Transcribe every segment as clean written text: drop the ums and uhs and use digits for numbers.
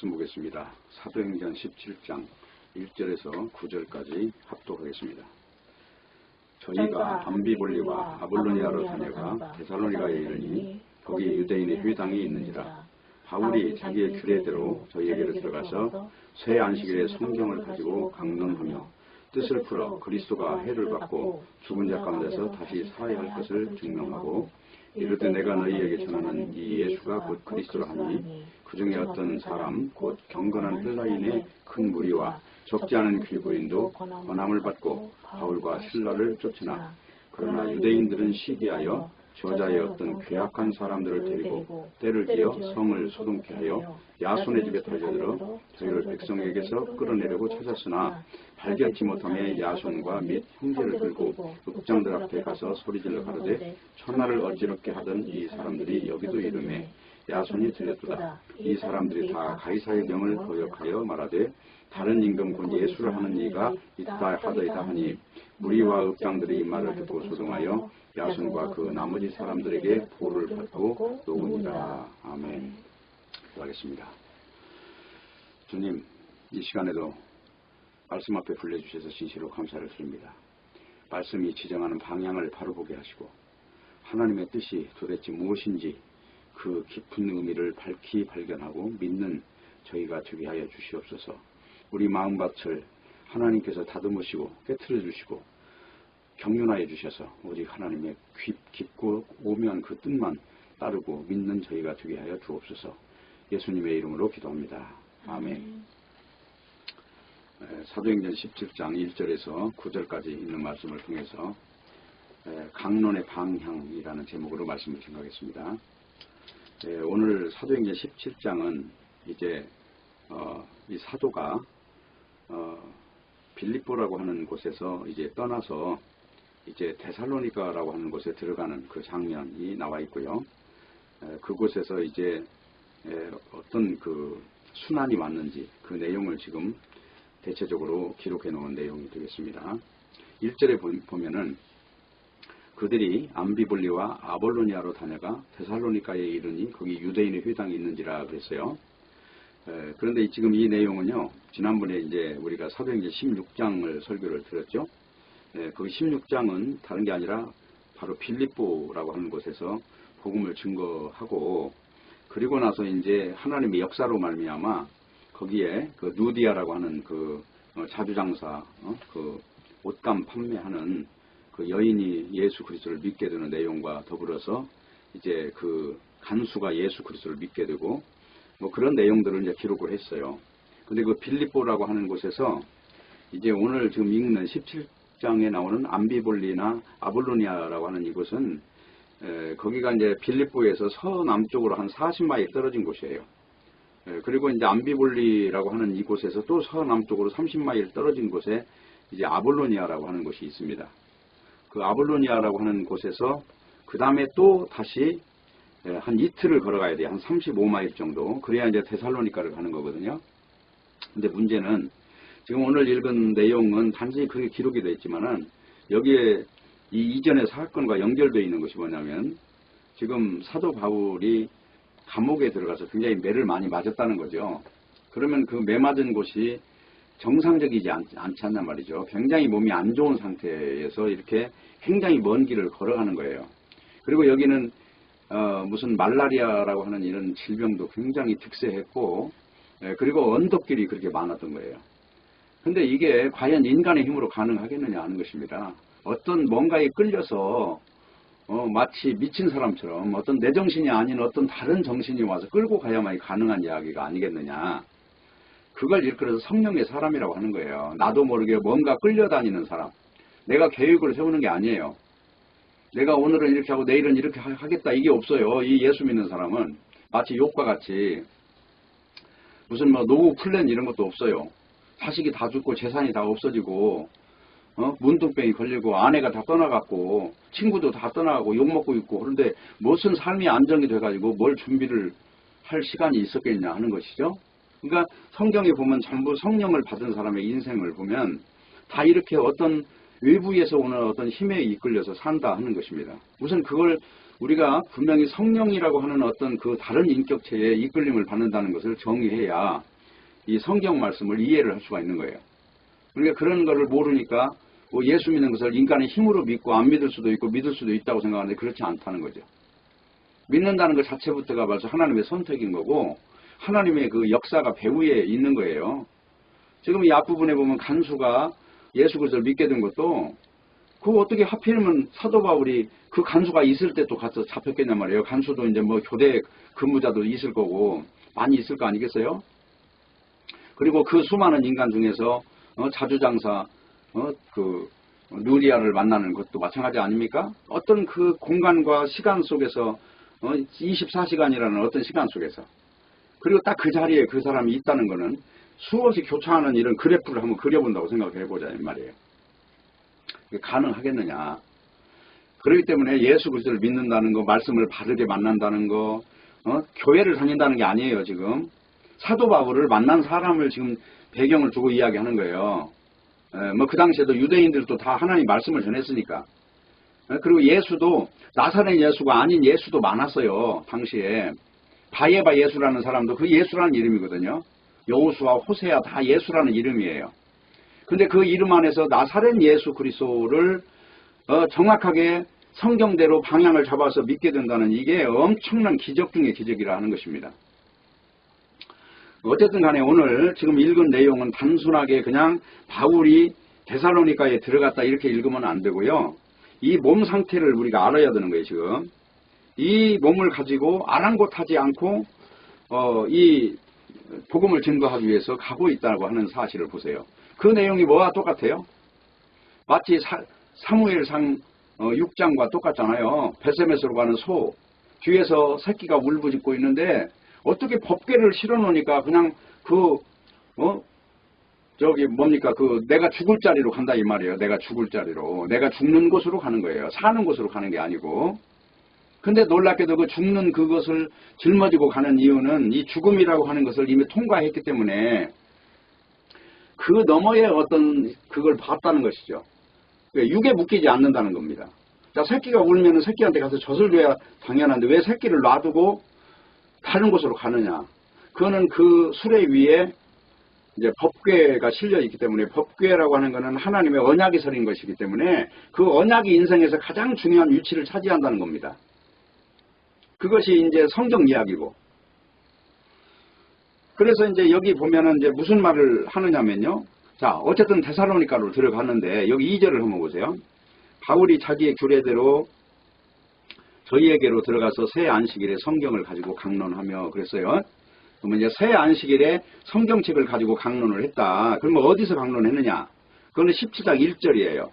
말씀 보겠습니다. 사도행전 17장 1절에서 9절까지 합독하겠습니다. 저희가 암비볼리와 아볼로니아로 다녀가 데살로니가에 이르니 거기 유대인의 회당이 있는지라. 바울이 자기의 규례대로 저희에게로 들어가서 새 안식일에 성경을 가지고 강론하며 뜻을 풀어 그리스도가 해를 받고 죽은 자 가운데서 다시 살아야 할 것을 증명하고 이르되 내가 너희에게 전하는 이 예수가 곧 그리스도라 하니 그 중에 어떤 사람 곧 경건한 헬라인의 큰 무리와 적지 않은 귀부인도 권함을 받고 바울과 실라를 쫓으나 그러나 유대인들은 시기하여 저자의 어떤 괴악한 사람들을 데리고 때를 기어 성을 소동케 하여 야손의 집에 달려들어 저희를 백성에게서 끌어내려고 찾았으나 발견치 못하며 야손과 및 형제를 들고 읍장들 앞에 가서 소리질러 가로되 천하를 어지럽게 하던 이 사람들이 여기도 이르매 야손이 들렸도다. 이 사람들이 다 가이사의 명을 거역하여 말하되 다른 임금 곧 예수를 하는 이가 있다 하더이다 하니 무리와 읍장들이 이 말을 듣고 소동하여 야손과 그 나머지 사람들에게 보를 받고 놓으니라. 아멘. 기도하겠습니다. 주님, 이 시간에도 말씀 앞에 불러주셔서 진실로 감사를 드립니다. 말씀이 지정하는 방향을 바로 보게 하시고 하나님의 뜻이 도대체 무엇인지 그 깊은 의미를 밝히 발견하고 믿는 저희가 되게 하여 주시옵소서. 우리 마음밭을 하나님께서 다듬으시고 깨트려 주시고 경륜하여 주셔서 오직 하나님의 깊고 오묘한 그 뜻만 따르고 믿는 저희가 되게 하여 주옵소서. 예수님의 이름으로 기도합니다. 아멘. 사도행전 17장 1절에서 9절까지 있는 말씀을 통해서 강론의 방향이라는 제목으로 말씀을 증거하겠습니다. 오늘 사도행전 17장은 이제 이 사도가 빌립보라고 하는 곳에서 이제 떠나서 이제 데살로니가라고 하는 곳에 들어가는 그 장면이 나와 있고요. 그곳에서 이제 어떤 그 순환이 왔는지 그 내용을 지금 대체적으로 기록해 놓은 내용이 되겠습니다. 1절에 보면은 그들이 암비볼리와 아볼로니아로 다녀가 데살로니가에 이르니 거기 유대인의 회당이 있는지라 그랬어요. 그런데 지금 이 내용은요, 지난번에 이제 우리가 사도행전 16장을 설교를 들었죠. 거기 16장은 다른 게 아니라 바로 빌립보라고 하는 곳에서 복음을 증거하고 그리고 나서 이제 하나님의 역사로 말미암아 거기에 그 누디아라고 하는 그 자주장사 그 옷감 판매하는 그 여인이 예수 그리스도를 믿게 되는 내용과 더불어서 이제 그 간수가 예수 그리스도를 믿게 되고 뭐 그런 내용들을 이제 기록을 했어요. 근데 그 빌립보라고 하는 곳에서 이제 오늘 지금 읽는 17장에 나오는 암비볼리나 아볼로니아라고 하는 이곳은 거기가 이제 빌립보에서 서남쪽으로 한 40마일 떨어진 곳이에요. 그리고 이제 암비볼리라고 하는 이곳에서 또 서남쪽으로 30마일 떨어진 곳에 이제 아볼로니아라고 하는 곳이 있습니다. 그 아볼로니아라고 하는 곳에서 그 다음에 또 다시 한 이틀을 걸어가야 돼요. 한 35마일 정도. 그래야 이제 데살로니가를 가는 거거든요. 근데 문제는 지금 오늘 읽은 내용은 단순히 그게 기록이 되어 있지만은 여기에 이 이전의 사건과 연결되어 있는 것이 뭐냐면 지금 사도 바울이 감옥에 들어가서 굉장히 매를 많이 맞았다는 거죠. 그러면 그 매 맞은 곳이 정상적이지 않지 않단 말이죠. 굉장히 몸이 안 좋은 상태에서 이렇게 굉장히 먼 길을 걸어가는 거예요. 그리고 여기는 무슨 말라리아라고 하는 이런 질병도 굉장히 득세했고 그리고 언덕길이 그렇게 많았던 거예요. 근데 이게 과연 인간의 힘으로 가능하겠느냐 하는 것입니다. 어떤 뭔가에 끌려서 마치 미친 사람처럼 어떤 내 정신이 아닌 어떤 다른 정신이 와서 끌고 가야만이 가능한 이야기가 아니겠느냐. 그걸 일컬어서 성령의 사람이라고 하는 거예요. 나도 모르게 뭔가 끌려다니는 사람. 내가 계획을 세우는 게 아니에요. 내가 오늘은 이렇게 하고 내일은 이렇게 하겠다 이게 없어요. 이 예수 믿는 사람은 마치 욥과 같이 무슨 뭐 노후 플랜 이런 것도 없어요. 자식이 다 죽고 재산이 다 없어지고 문둥병이 걸리고 아내가 다 떠나갔고 친구도 다 떠나가고 욕먹고 있고 그런데 무슨 삶이 안정이 돼가지고 뭘 준비를 할 시간이 있었겠냐 하는 것이죠. 그러니까 성경에 보면 전부 성령을 받은 사람의 인생을 보면 다 이렇게 어떤 외부에서 오는 어떤 힘에 이끌려서 산다 하는 것입니다. 우선 그걸 우리가 분명히 성령이라고 하는 어떤 그 다른 인격체의 이끌림을 받는다는 것을 정의해야 이 성경 말씀을 이해를 할 수가 있는 거예요. 그러니까 그런 거를 모르니까 뭐 예수 믿는 것을 인간의 힘으로 믿고 안 믿을 수도 있고 믿을 수도 있다고 생각하는데 그렇지 않다는 거죠. 믿는다는 것 자체부터가 벌써 하나님의 선택인 거고 하나님의 그 역사가 배후에 있는 거예요. 지금 이 앞부분에 보면 간수가 예수 그리스도를 믿게 된 것도 그거 어떻게 하필이면 사도 바울이 그 간수가 있을 때 또 가서 잡혔겠냔 말이에요. 간수도 이제 뭐 교대 근무자도 있을 거고 많이 있을 거 아니겠어요? 그리고 그 수많은 인간 중에서 자주장사 그 누리아를 만나는 것도 마찬가지 아닙니까? 어떤 그 공간과 시간 속에서 24시간이라는 어떤 시간 속에서 그리고 딱 그 자리에 그 사람이 있다는 거는 수없이 교차하는 이런 그래프를 한번 그려본다고 생각해 보자 이 말이에요. 가능하겠느냐. 그렇기 때문에 예수 그리스도를 믿는다는 거, 말씀을 바르게 만난다는 거, 교회를 다닌다는 게 아니에요. 지금 사도 바울을 만난 사람을 지금 배경을 두고 이야기하는 거예요. 뭐 그 당시에도 유대인들도 다 하나님 말씀을 전했으니까. 그리고 예수도 나사렛 예수가 아닌 예수도 많았어요. 당시에 바예바 예수라는 사람도 그 예수라는 이름이거든요. 여호수아, 호세아 다 예수라는 이름이에요. 근데 그 이름 안에서 나사렛 예수 그리스도를 정확하게 성경대로 방향을 잡아서 믿게 된다는 이게 엄청난 기적 중의 기적이라 하는 것입니다. 어쨌든 간에 오늘 지금 읽은 내용은 단순하게 그냥 바울이 데살로니가에 들어갔다 이렇게 읽으면 안 되고요. 이 몸 상태를 우리가 알아야 되는 거예요. 지금 이 몸을 가지고 아랑곳하지 않고 이 복음을 증거하기 위해서 가고 있다고 하는 사실을 보세요. 그 내용이 뭐와 똑같아요? 마치 사무엘상 6장과 똑같잖아요. 베세메스로 가는 소 뒤에서 새끼가 울부짖고 있는데 어떻게 법궤를 실어놓으니까 그냥 내가 죽을 자리로 간다 이 말이에요. 내가 죽을 자리로. 내가 죽는 곳으로 가는 거예요. 사는 곳으로 가는 게 아니고. 근데 놀랍게도 그 죽는 그것을 짊어지고 가는 이유는 이 죽음이라고 하는 것을 이미 통과했기 때문에 그 너머에 어떤 그걸 봤다는 것이죠. 육에 묶이지 않는다는 겁니다. 자, 새끼가 울면은 새끼한테 가서 젖을 줘야 당연한데 왜 새끼를 놔두고 다른 곳으로 가느냐. 그거는 그 수레 위에 이제 법궤가 실려 있기 때문에 법궤라고 하는 것은 하나님의 언약이 서린 것이기 때문에 그 언약이 인생에서 가장 중요한 위치를 차지한다는 겁니다. 그것이 이제 성경 이야기고. 그래서 이제 여기 보면은 이제 무슨 말을 하느냐면요. 자, 어쨌든 데살로니가로 들어갔는데 여기 2절을 한번 보세요. 바울이 자기의 규례대로 저희에게로 들어가서 새 안식일에 성경을 가지고 강론하며 그랬어요. 그러면 이제 새 안식일에 성경책을 가지고 강론을 했다. 그러면 어디서 강론했느냐? 그거는 17장 1절이에요.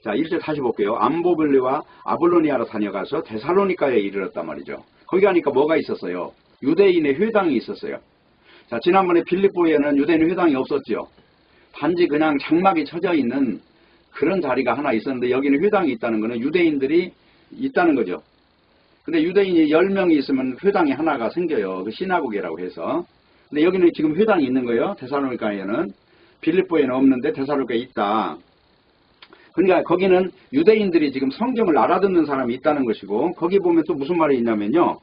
자, 1절 다시 볼게요. 암보블리와 아볼로니아로 다녀가서 데살로니가에 이르렀단 말이죠. 거기 가니까 뭐가 있었어요? 유대인의 회당이 있었어요. 자, 지난번에 빌립보에는 유대인 회당이 없었죠. 단지 그냥 장막이 쳐져 있는 그런 자리가 하나 있었는데 여기는 회당이 있다는 것은 유대인들이 있다는 거죠. 근데 유대인이 10명이 있으면 회당이 하나가 생겨요. 그 시나고게라고 해서. 근데 여기는 지금 회당이 있는 거예요. 데살로니가에는. 빌립보에는 없는데 데살로니가에 있다. 그러니까 거기는 유대인들이 지금 성경을 알아듣는 사람이 있다는 것이고 거기 보면 또 무슨 말이 있냐면요.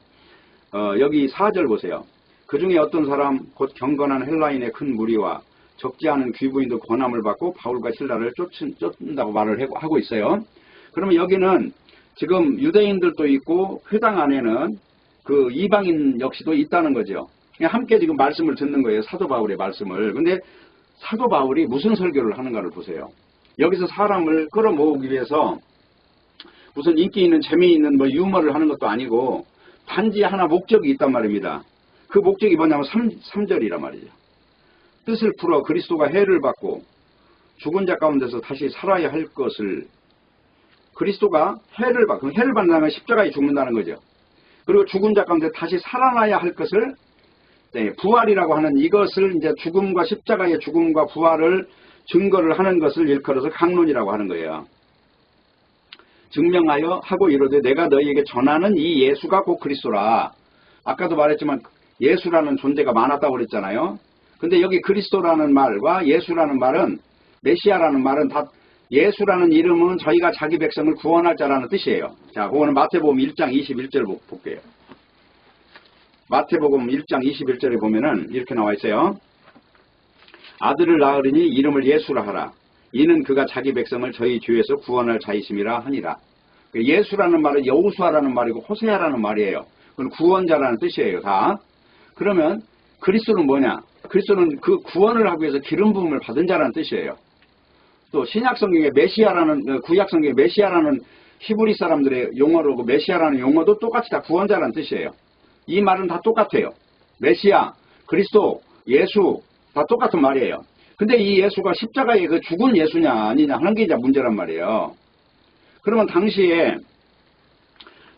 여기 4절 보세요. 그 중에 어떤 사람 곧 경건한 헬라인의 큰 무리와 적지 않은 귀부인도 권함을 받고 바울과 실라를 쫓는다고 말을 하고 있어요. 그러면 여기는 지금 유대인들도 있고 회당 안에는 그 이방인 역시도 있다는 거죠. 그냥 함께 지금 말씀을 듣는 거예요. 사도 바울의 말씀을. 근데 사도 바울이 무슨 설교를 하는가를 보세요. 여기서 사람을 끌어모으기 위해서 무슨 인기 있는 재미있는 뭐 유머를 하는 것도 아니고 단지 하나 목적이 있단 말입니다. 그 목적이 뭐냐면 3절이란 말이죠. 뜻을 풀어 그리스도가 해를 받고 죽은 자 가운데서 다시 살아야 할 것을 그리스도가 해를 받고 해를 받는다면 십자가에 죽는다는 거죠. 그리고 죽은 자 가운데 다시 살아나야 할 것을 부활이라고 하는 이것을 이제 죽음과 십자가의 죽음과 부활을 증거를 하는 것을 일컬어서 강론이라고 하는 거예요. 증명하여 하고 이르되 내가 너희에게 전하는 이 예수가 곧 그리스도라. 아까도 말했지만 예수라는 존재가 많았다고 그랬잖아요. 근데 여기 그리스도라는 말과 예수라는 말은 메시아라는 말은 다 예수라는 이름은 저희가 자기 백성을 구원할 자라는 뜻이에요. 자, 그거는 마태복음 1장 21절 볼게요. 마태복음 1장 21절에 보면은 이렇게 나와 있어요. 아들을 낳으리니 이름을 예수라 하라. 이는 그가 자기 백성을 저희 죄에서 구원할 자이심이라 하니라. 예수라는 말은 여호수아라는 말이고 호세아라는 말이에요. 그건 구원자라는 뜻이에요. 다. 그러면 그리스도는 뭐냐? 그리스도는 그 구원을 하기 위해서 기름 부음을 받은 자라는 뜻이에요. 또 신약 성경의 메시아라는 구약 성경의 메시아라는 히브리 사람들의 용어로 그 메시아라는 용어도 똑같이 다 구원자라는 뜻이에요. 이 말은 다 똑같아요. 메시아, 그리스도, 예수 다 똑같은 말이에요. 근데 이 예수가 십자가에 그 죽은 예수냐 아니냐 하는 게 이제 문제란 말이에요. 그러면 당시에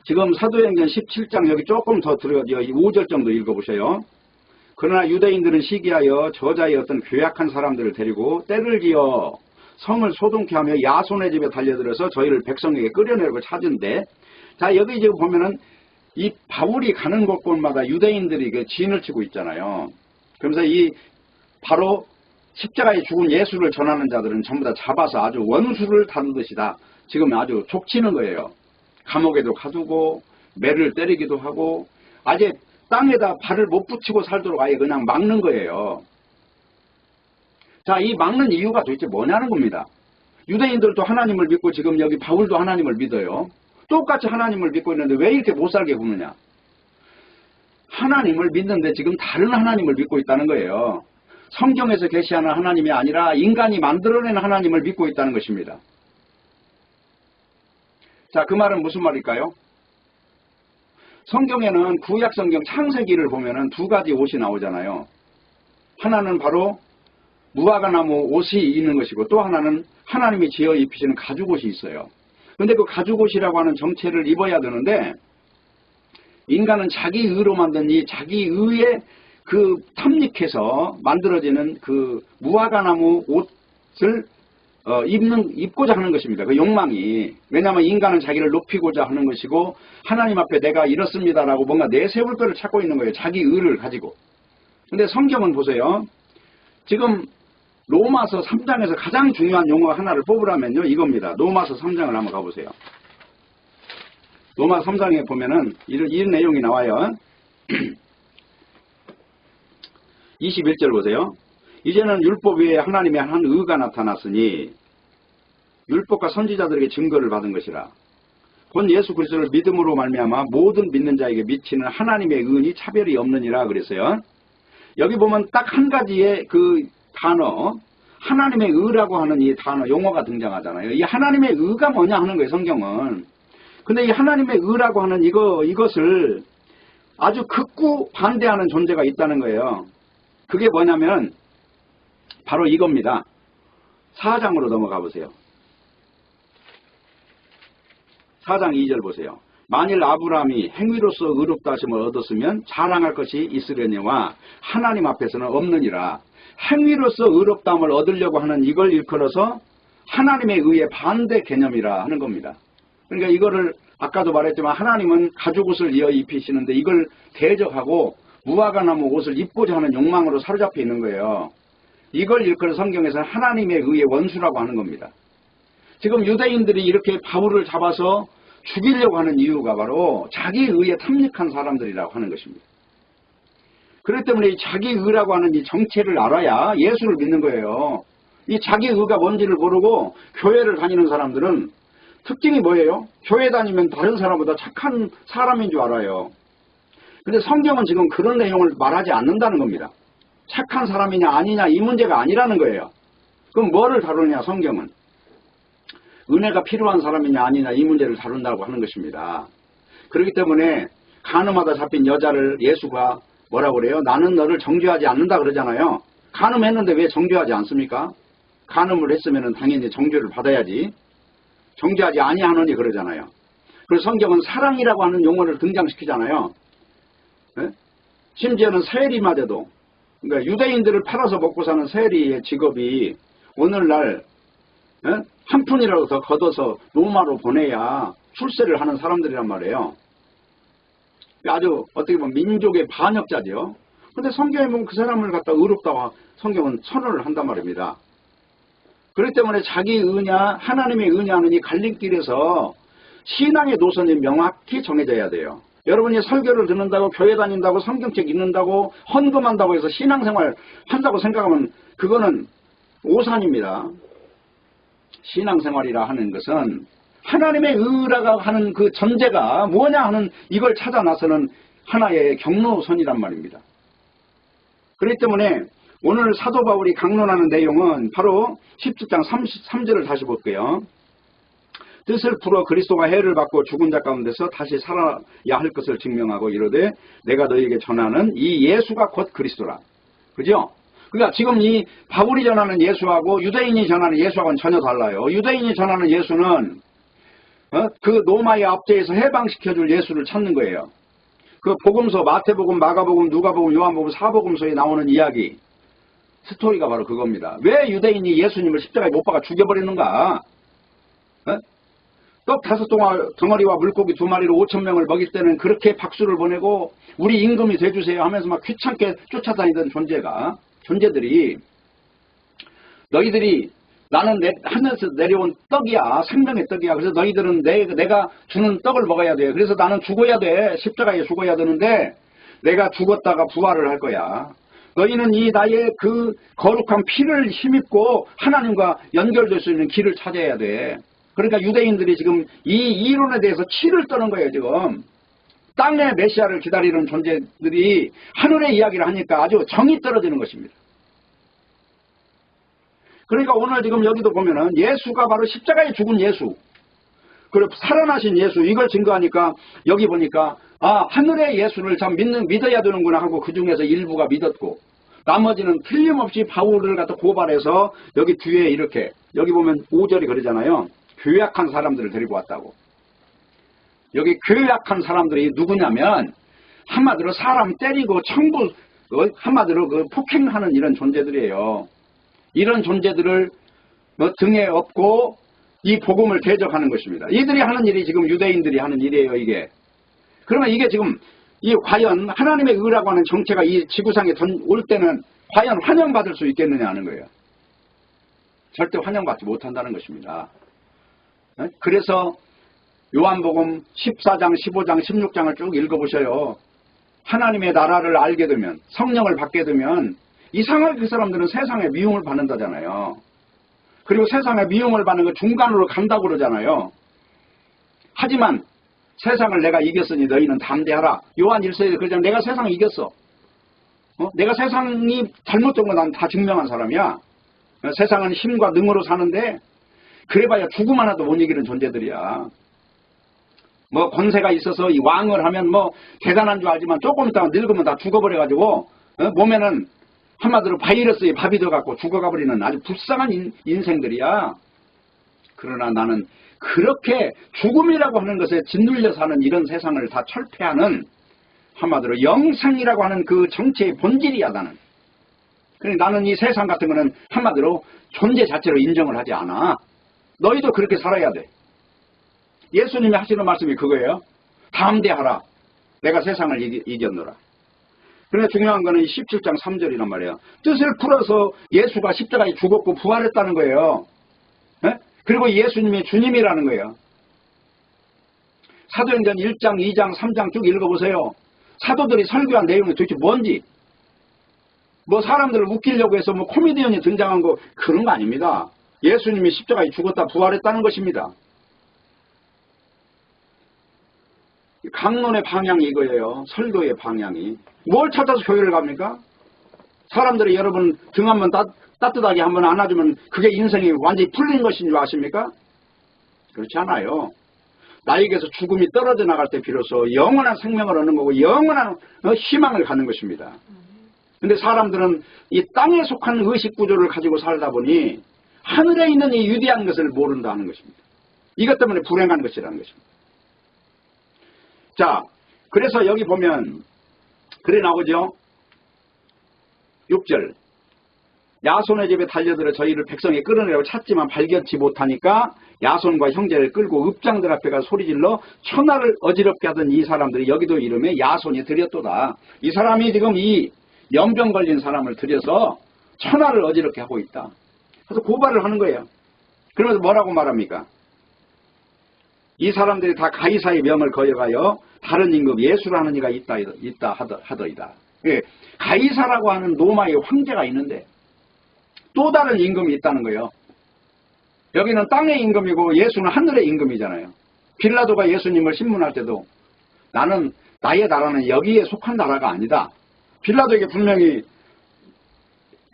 지금 사도행전 17장 여기 조금 더 들어가요. 5절 정도 읽어보세요. 그러나 유대인들은 시기하여 저자의 어떤 괴악한 사람들을 데리고 때를 지어 성을 소동케 하며 야손의 집에 달려들어서 저희를 백성에게 끌어내려고 찾은데, 자 여기 지금 보면은 이 바울이 가는 곳곳마다 유대인들이 그 진을 치고 있잖아요. 그러면서 이 바로 십자가에 죽은 예수를 전하는 자들은 전부 다 잡아서 아주 원수를 다루듯이다. 지금 아주 족치는 거예요. 감옥에도 가두고 매를 때리기도 하고 아예 땅에다 발을 못 붙이고 살도록 아예 그냥 막는 거예요. 자, 이 막는 이유가 도대체 뭐냐는 겁니다. 유대인들도 하나님을 믿고 지금 여기 바울도 하나님을 믿어요. 똑같이 하나님을 믿고 있는데 왜 이렇게 못 살게 구느냐. 하나님을 믿는데 지금 다른 하나님을 믿고 있다는 거예요. 성경에서 계시하는 하나님이 아니라 인간이 만들어낸 하나님을 믿고 있다는 것입니다. 자, 그 말은 무슨 말일까요? 성경에는 구약 성경 창세기를 보면은 두 가지 옷이 나오잖아요. 하나는 바로 무화과나무 옷이 있는 것이고 또 하나는 하나님이 지어 입히시는 가죽옷이 있어요. 그런데 그 가죽옷이라고 하는 정체를 입어야 되는데 인간은 자기 의로 만든 이 자기 의에 그 탐닉해서 만들어지는 그 무화과나무 옷을 입고자 하는 것입니다. 그 욕망이. 왜냐하면 인간은 자기를 높이고자 하는 것이고 하나님 앞에 내가 이렇습니다라고 뭔가 내세울 것을 찾고 있는 거예요. 자기 의를 가지고. 근데 성경은 보세요. 지금 로마서 3장에서 가장 중요한 용어 하나를 뽑으라면요. 이겁니다. 로마서 3장을 한번 가보세요. 로마서 3장에 보면은 이런 내용이 나와요. 21절 보세요. 이제는 율법 외에 하나님의 한 의가 나타났으니 율법과 선지자들에게 증거를 받은 것이라. 본 예수 그리스도를 믿음으로 말미암아 모든 믿는 자에게 미치는 하나님의 의는 차별이 없느니라 그랬어요. 여기 보면 딱 한 가지의 그 단어, 하나님의 의라고 하는 이 단어, 용어가 등장하잖아요. 이 하나님의 의가 뭐냐 하는 거예요, 성경은. 근데 이 하나님의 의라고 하는 이것을 아주 극구 반대하는 존재가 있다는 거예요. 그게 뭐냐면 바로 이겁니다. 4장으로 넘어가 보세요. 4장 2절 보세요. 만일 아브라함이 행위로서 의롭다 하심을 얻었으면 자랑할 것이 있으려니와 하나님 앞에서는 없느니라. 행위로서 의롭다함을 얻으려고 하는 이걸 일컬어서 하나님의 의의 반대 개념이라 하는 겁니다. 그러니까 이거를 아까도 말했지만 하나님은 가죽옷을 이어 입히시는데 이걸 대적하고 무화과나무 옷을 입고자 하는 욕망으로 사로잡혀 있는 거예요. 이걸 일컬어 성경에서는 하나님의 의의 원수라고 하는 겁니다. 지금 유대인들이 이렇게 바울을 잡아서 죽이려고 하는 이유가 바로 자기 의에 탐닉한 사람들이라고 하는 것입니다. 그렇기 때문에 이 자기 의라고 하는 이 정체를 알아야 예수를 믿는 거예요. 이 자기 의가 뭔지를 모르고 교회를 다니는 사람들은 특징이 뭐예요? 교회 다니면 다른 사람보다 착한 사람인 줄 알아요. 근데 성경은 지금 그런 내용을 말하지 않는다는 겁니다. 착한 사람이냐 아니냐 이 문제가 아니라는 거예요. 그럼 뭐를 다루느냐 성경은? 은혜가 필요한 사람이냐 아니냐 이 문제를 다룬다고 하는 것입니다. 그렇기 때문에 간음하다 잡힌 여자를 예수가 뭐라고 그래요? 나는 너를 정죄하지 않는다 그러잖아요. 간음했는데 왜 정죄하지 않습니까? 간음을 했으면 당연히 정죄를 받아야지. 정죄하지 아니하노니 그러잖아요. 그래서 성경은 사랑이라고 하는 용어를 등장시키잖아요. 네? 심지어는 세리마저도, 그러니까 유대인들을 팔아서 먹고 사는 세리의 직업이 오늘날 한 푼이라도 더 걷어서 로마로 보내야 출세를 하는 사람들이란 말이에요. 아주 어떻게 보면 민족의 반역자죠. 그런데 성경에 보면 그 사람을 갖다 의롭다고 성경은 선언을 한단 말입니다. 그렇기 때문에 자기 의냐 하나님의 의냐는 이 갈림길에서 신앙의 노선이 명확히 정해져야 돼요. 여러분이 설교를 듣는다고, 교회 다닌다고, 성경책 읽는다고, 헌금한다고 해서 신앙생활 한다고 생각하면 그거는 오산입니다. 신앙생활이라 하는 것은 하나님의 의라고 하는 그 전제가 뭐냐 하는 이걸 찾아 나서는 하나의 경로선이란 말입니다. 그렇기 때문에 오늘 사도 바울이 강론하는 내용은 바로 17장 33절을 다시 볼게요. 뜻을 풀어 그리스도가 해를 받고 죽은 자 가운데서 다시 살아야 할 것을 증명하고 이르되 내가 너희에게 전하는 이 예수가 곧 그리스도라. 그죠? 그러니까 지금 이 바울이 전하는 예수하고 유대인이 전하는 예수하고는 전혀 달라요. 유대인이 전하는 예수는 그 노마의 압제에서 해방시켜줄 예수를 찾는 거예요. 그 복음서 마태복음, 마가복음, 누가복음, 요한복음, 사복음서에 나오는 이야기 스토리가 바로 그겁니다. 왜 유대인이 예수님을 십자가에 못 박아 죽여버리는가? 떡 5덩어리와 물고기 2마리로 5,000명을 먹일 때는 그렇게 박수를 보내고 우리 임금이 돼주세요 하면서 막 귀찮게 쫓아다니던 존재들이 너희들이 나는 하늘에서 내려온 떡이야. 생명의 떡이야. 그래서 너희들은 내가 주는 떡을 먹어야 돼. 그래서 나는 죽어야 돼. 십자가에 죽어야 되는데 내가 죽었다가 부활을 할 거야. 너희는 이 나의 그 거룩한 피를 힘입고 하나님과 연결될 수 있는 길을 찾아야 돼. 그러니까 유대인들이 지금 이 이론에 대해서 치를 떠는 거예요. 지금 땅의 메시아를 기다리는 존재들이 하늘의 이야기를 하니까 아주 정이 떨어지는 것입니다. 그러니까 오늘 지금 여기도 보면은 예수가 바로 십자가에 죽은 예수, 그리고 살아나신 예수, 이걸 증거하니까 여기 보니까 하늘의 예수를 참 믿어야 되는구나 하고 그 중에서 일부가 믿었고 나머지는 틀림없이 바울을 갖다 고발해서 여기 뒤에 이렇게 여기 보면 5절이 그러잖아요. 괴약한 사람들을 데리고 왔다고. 여기 괴약한 사람들이 누구냐면 한마디로 사람 때리고 청부, 한마디로 그 폭행하는 이런 존재들이에요. 이런 존재들을 등에 업고 이 복음을 대적하는 것입니다. 이들이 하는 일이 지금 유대인들이 하는 일이에요, 이게. 그러면 이게 지금 과연 하나님의 의라고 하는 정체가 이 지구상에 올 때는 과연 환영받을 수 있겠느냐 하는 거예요. 절대 환영받지 못한다는 것입니다. 그래서 요한복음 14장, 15장, 16장을 쭉 읽어보셔요. 하나님의 나라를 알게 되면, 성령을 받게 되면 이상하게 그 사람들은 세상에 미움을 받는다잖아요. 그리고 세상에 미움을 받는 거 중간으로 간다고 그러잖아요. 하지만 세상을 내가 이겼으니 너희는 담대하라. 요한 1서에 그러잖아. 내가 세상을 이겼어. 내가 세상이 잘못된 거 난 다 증명한 사람이야. 세상은 힘과 능으로 사는데 그래봐야 죽음 하나도 못 이기는 존재들이야. 뭐 권세가 있어서 이 왕을 하면 뭐 대단한 줄 알지만 조금 있다가 늙으면 다 죽어버려가지고 몸에는 한마디로 바이러스에 밥이 들어갖고 죽어가버리는 아주 불쌍한 인생들이야. 그러나 나는 그렇게 죽음이라고 하는 것에 짓눌려 사는 이런 세상을 다 철폐하는 한마디로 영생이라고 하는 그 정체의 본질이야 나는. 그러니까 나는 이 세상 같은 거는 한마디로 존재 자체로 인정을 하지 않아. 너희도 그렇게 살아야 돼. 예수님이 하시는 말씀이 그거예요. 담대하라. 내가 세상을 이겼노라. 그런데 중요한 거는 17장 3절이란 말이에요. 뜻을 풀어서 예수가 십자가에 죽었고 부활했다는 거예요. 네? 그리고 예수님이 주님이라는 거예요. 사도행전 1장, 2장, 3장 쭉 읽어보세요. 사도들이 설교한 내용이 도대체 뭔지. 뭐 사람들을 웃기려고 해서 뭐 코미디언이 등장한 거 그런 거 아닙니다. 예수님이 십자가에 죽었다 부활했다는 것입니다. 강론의 방향이 이거예요. 설교의 방향이. 뭘 찾아서 교회를 갑니까? 사람들이 여러분 등 한번 따뜻하게 한번 안아주면 그게 인생이 완전히 풀린 것인 줄 아십니까? 그렇지 않아요. 나에게서 죽음이 떨어져 나갈 때 비로소 영원한 생명을 얻는 거고 영원한 희망을 갖는 것입니다. 근데 사람들은 이 땅에 속한 의식구조를 가지고 살다 보니 하늘에 있는 이 위대한 것을 모른다는 것입니다. 이것 때문에 불행한 것이라는 것입니다. 자, 그래서 여기 보면 그래 나오죠. 6절. 야손의 집에 달려들어 저희를 백성에 끌어내려고 찾지만 발견치 못하니까 야손과 형제를 끌고 읍장들 앞에 가서 소리질러 천하를 어지럽게 하던 이 사람들이 여기도 이름에 야손이 들였도다. 이 사람이 지금 이 연병 걸린 사람을 들여서 천하를 어지럽게 하고 있다. 그래서 고발을 하는 거예요. 그러면서 뭐라고 말합니까? 이 사람들이 다 가이사의 명을 거여가여 다른 임금 예수를 하는 이가 있다 하더이다. 예, 가이사라고 하는 로마의 황제가 있는데 또 다른 임금이 있다는 거예요. 여기는 땅의 임금이고 예수는 하늘의 임금이잖아요. 빌라도가 예수님을 신문할 때도 나는 나의 나라는 여기에 속한 나라가 아니다. 빌라도에게 분명히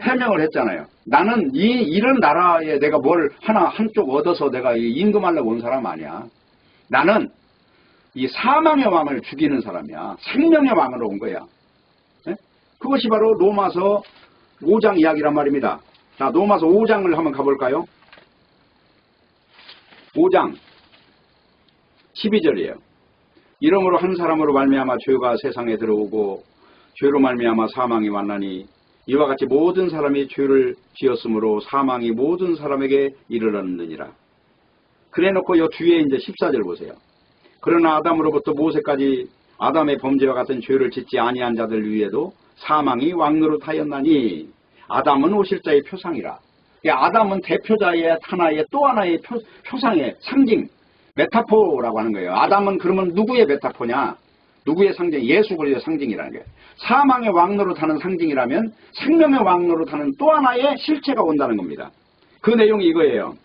해명을 했잖아요. 나는 이런 나라에 내가 뭘 한쪽 얻어서 내가 임금하려고 온 사람 아니야. 나는 이 사망의 왕을 죽이는 사람이야. 생명의 왕으로 온 거야. 네? 그것이 바로 로마서 5장 이야기란 말입니다. 자, 로마서 5장을 한번 가볼까요? 5장 12절이에요. 이러므로 한 사람으로 말미암아 죄가 세상에 들어오고 죄로 말미암아 사망이 왔나니 이와 같이 모든 사람이 죄를 지었으므로 사망이 모든 사람에게 이르렀느니라. 그래놓고 요 뒤에 이제 14절 보세요. 그러나 아담으로부터 모세까지 아담의 범죄와 같은 죄를 짓지 아니한 자들 위에도 사망이 왕노릇하였나니 아담은 오실 자의 표상이라. 아담은 대표자의 하나의 또 하나의 표상의 상징, 메타포라고 하는 거예요. 아담은 그러면 누구의 메타포냐? 누구의 상징? 예수 그리스도의 상징이라는 거예요. 사망의 왕노릇하는 상징이라면 생명의 왕노릇하는 또 하나의 실체가 온다는 겁니다. 그 내용이 이거예요.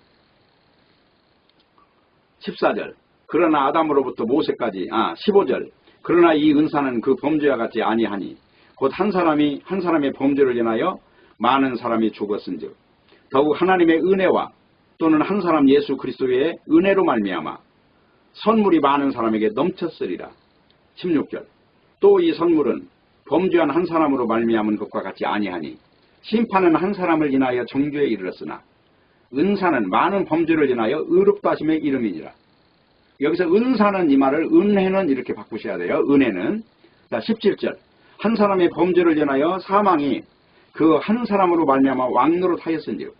14절. 그러나 아담으로부터 모세까지 15절. 그러나 이 은사는 그 범죄와 같지 아니하니 곧 한 사람의 범죄를 인하여 많은 사람이 죽었은즉 더욱 하나님의 은혜와 또는 한 사람 예수 그리스도의 은혜로 말미암아 선물이 많은 사람에게 넘쳤으리라. 16절. 또 이 선물은 범죄한 한 사람으로 말미암은 것과 같지 아니하니 심판은 한 사람을 인하여 정죄에 이르렀으나 은사는 많은 범죄를 인하여 의롭다 하심의 이름이니라. 여기서 은사는 이 말을 은혜는 이렇게 바꾸셔야 돼요. 은혜는. 자, 17절. 한 사람의 범죄를 인하여 사망이 그 한 사람으로 말미암아 왕노릇하였은즉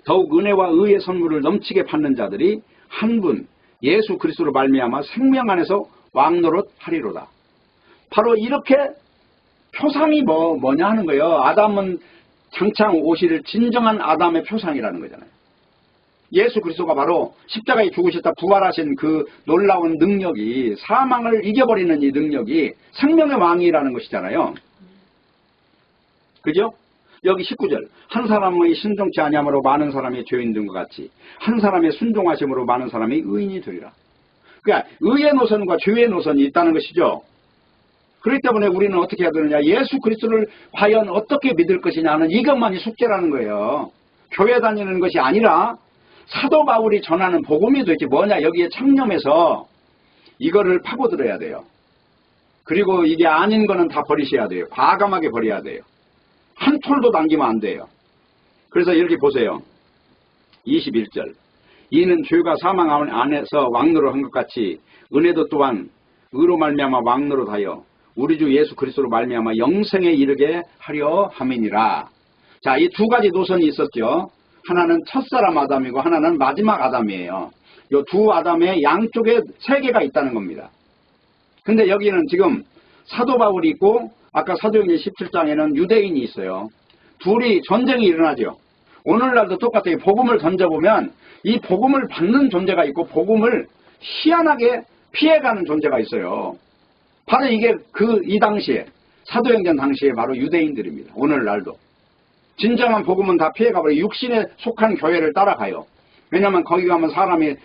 더욱 은혜와 의의 선물을 넘치게 받는 자들이 한 분 예수 그리스도로 말미암아 생명 안에서 왕노릇하리로다. 바로 이렇게 표상이 뭐냐 하는 거예요. 아담은 장창 오실 진정한 아담의 표상이라는 거잖아요. 예수 그리스도가 바로 십자가에 죽으셨다 부활하신 그 놀라운 능력이 사망을 이겨버리는 이 능력이 생명의 왕이라는 것이잖아요. 그죠? 여기 19절. 한 사람의 순종치 아니함으로 많은 사람이 죄인 된 것 같이 한 사람의 순종하심으로 많은 사람이 의인이 되리라. 그러니까 의의 노선과 죄의 노선이 있다는 것이죠. 그렇기 때문에 우리는 어떻게 해야 되느냐. 예수 그리스도를 과연 어떻게 믿을 것이냐는 이것만이 숙제라는 거예요. 교회 다니는 것이 아니라 사도 바울이 전하는 복음이 도대체 뭐냐. 여기에 창념해서 이거를 파고들어야 돼요. 그리고 이게 아닌 거는 다 버리셔야 돼요. 과감하게 버려야 돼요. 한 톨도 남기면 안 돼요. 그래서 이렇게 보세요. 21절. 이는 죄가 사망 안에서 왕노릇한 것 같이 은혜도 또한 의로 말미암아 왕노릇하여 우리 주 예수 그리스도로 말미암아 영생에 이르게 하려 함이니라. 자, 이 두 가지 노선이 있었죠. 하나는 첫사람 아담이고 하나는 마지막 아담이에요. 이 두 아담의 양쪽에 세 개가 있다는 겁니다. 근데 여기는 지금 사도 바울이 있고 아까 사도행전 17장에는 유대인이 있어요. 둘이 전쟁이 일어나죠. 오늘날도 똑같아요. 복음을 던져보면 이 복음을 받는 존재가 있고 복음을 희한하게 피해가는 존재가 있어요. 바로 이게 이 당시에 사도행전 당시에 바로 유대인들입니다. 오늘날도. 진정한 복음은 다 피해가버려 육신에 속한 교회를 따라가요. 왜냐하면 거기 가면 사람이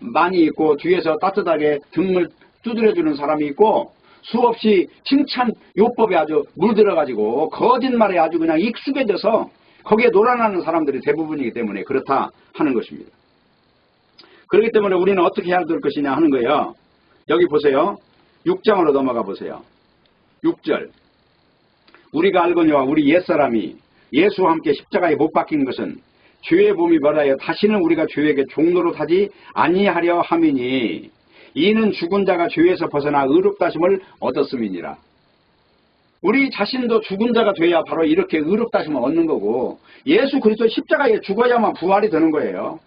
많이 있고 뒤에서 따뜻하게 등을 두드려주는 사람이 있고 수없이 칭찬 요법에 아주 물들어가지고 거짓말에 아주 그냥 익숙해져서 거기에 놀아나는 사람들이 대부분이기 때문에 그렇다 하는 것입니다. 그렇기 때문에 우리는 어떻게 해야 될 것이냐 하는 거예요. 여기 보세요. 6장으로 넘어가 보세요. 6절. 우리가 알거니와 우리 옛사람이 예수와 함께 십자가에 못 박힌 것은 죄의 몸이 벌하여 다시는 우리가 죄에게 종노릇하지 아니하려 함이니 이는 죽은 자가 죄에서 벗어나 의롭다심을 얻었음이니라. 우리 자신도 죽은 자가 돼야 바로 이렇게 의롭다심을 얻는 거고 예수 그리스도 십자가에 죽어야만 부활이 되는 거예요.